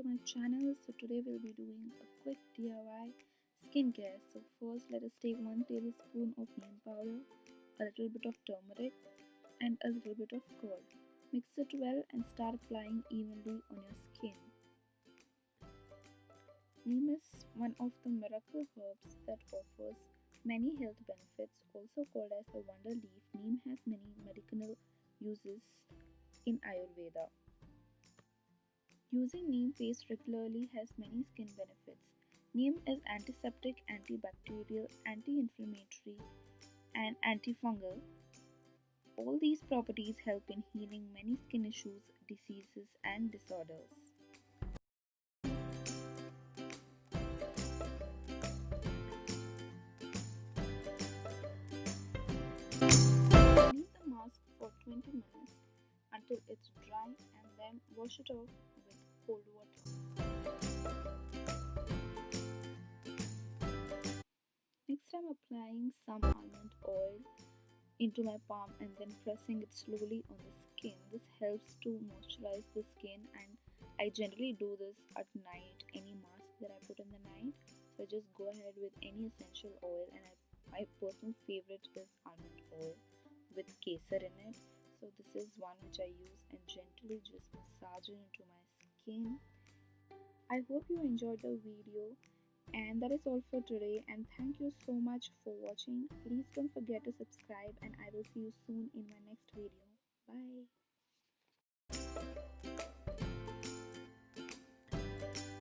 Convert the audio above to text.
to my channel. So today we'll be doing a quick DIY skincare. So first let us take 1 tablespoon of neem powder, a little bit of turmeric and a little bit of curd. Mix it well and start applying evenly on your skin. Neem is one of the miracle herbs that offers many health benefits. Also called as the wonder leaf, neem has many medicinal uses in Ayurveda. Using neem paste regularly has many skin benefits. Neem is antiseptic, antibacterial, anti-inflammatory, and antifungal. All these properties help in healing many skin issues, diseases, and disorders. Leave the mask for 20 minutes until it's dry and then wash it off with cold water. Next, I'm applying some almond oil into my palm and then pressing it slowly on the skin. This helps to moisturize the skin, and I generally do this at night, any mask that I put in the night. So I just go ahead with any essential oil, and my personal favorite is almond oil with kesar in it. So this is one which I use and gently just massage it into my skin. I hope you enjoyed the video, and that is all for today, and thank you so much for watching. Please don't forget to subscribe, and I will see you soon in my next video. Bye.